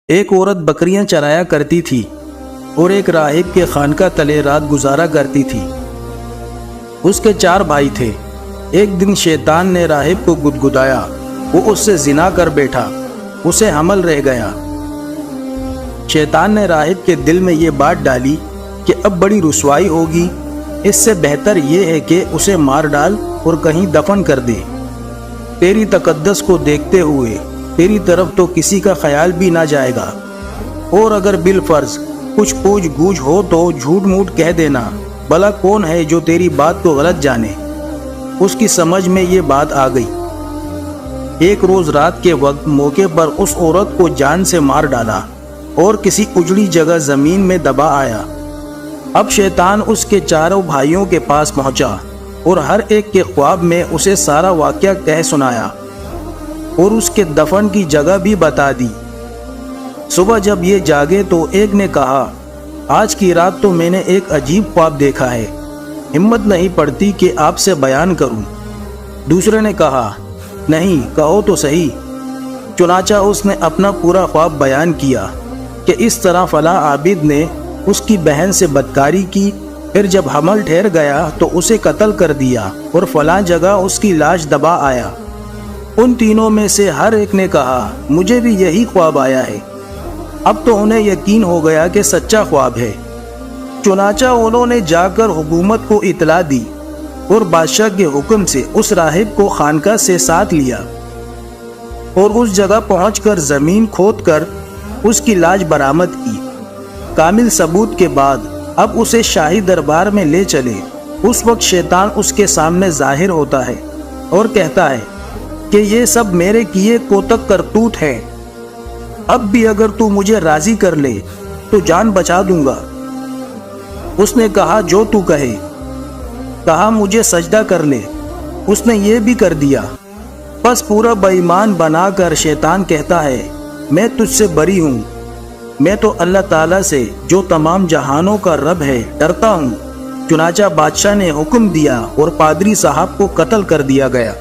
ایک عورت بکریاں چرایا کرتی تھی اور ایک راہب کے خانقاہ تلے رات گزارا کرتی تھی۔ اس کے 4 بھائی تھے۔ ایک دن شیطان نے راہب کو گدگدایا، وہ اس سے زنا کر بیٹھا، اسے حمل رہ گیا۔ شیطان نے راہب کے دل میں یہ بات ڈالی کہ اب بڑی رسوائی ہوگی، اس سے بہتر یہ ہے کہ اسے مار ڈال اور کہیں دفن کر دے۔ تیری تقدس کو دیکھتے ہوئے تیری طرف تو کسی کا خیال بھی نہ جائے گا، اور اگر بالفرض کچھ پوچھ گوچھ ہو تو جھوٹ موٹ کہہ دینا، بھلا کون ہے جو تیری بات کو غلط جانے۔ اس کی سمجھ میں یہ بات آ گئی۔ ایک روز رات کے وقت موقع پر اس عورت کو جان سے مار ڈالا اور کسی اجڑی جگہ زمین میں دبا آیا۔ اب شیطان اس کے 4 بھائیوں کے پاس پہنچا اور ہر ایک کے خواب میں اسے سارا واقعہ کہہ سنایا اور اس کے دفن کی جگہ بھی بتا دی۔ صبح جب یہ جاگے تو ایک نے کہا، آج کی رات تو میں نے ایک عجیب خواب دیکھا ہے، ہمت نہیں پڑتی کہ آپ سے بیان کروں۔ دوسرے نے کہا، نہیں کہو تو صحیح۔ چنانچہ اس نے اپنا پورا خواب بیان کیا کہ اس طرح فلاں عابد نے اس کی بہن سے بدکاری کی، پھر جب حمل ٹھہر گیا تو اسے قتل کر دیا اور فلاں جگہ اس کی لاش دبا آیا۔ ان تینوں میں سے ہر ایک نے کہا، مجھے بھی یہی خواب آیا ہے۔ اب تو انہیں یقین ہو گیا کہ سچا خواب ہے۔ چنانچہ انہوں نے جا کر حکومت کو اطلاع دی اور بادشاہ کے حکم سے اس راہب کو خانقاہ سے ساتھ لیا اور اس جگہ پہنچ کر زمین کھود کر اس کی لاش برآمد کی۔ کامل ثبوت کے بعد اب اسے شاہی دربار میں لے چلے۔ اس وقت شیطان اس کے سامنے ظاہر ہوتا ہے اور کہتا ہے کہ یہ سب میرے کیے کوتک کرتوت ہے، اب بھی اگر تو مجھے راضی کر لے تو جان بچا دوں گا۔ اس نے کہا، جو تو کہے۔ کہا، مجھے سجدہ کر لے۔ اس نے یہ بھی کر دیا۔ بس پورا بے ایمان بنا کر شیطان کہتا ہے، میں تجھ سے بری ہوں، میں تو اللہ تعالیٰ سے جو تمام جہانوں کا رب ہے ڈرتا ہوں۔ چنانچہ بادشاہ نے حکم دیا اور پادری صاحب کو قتل کر دیا گیا۔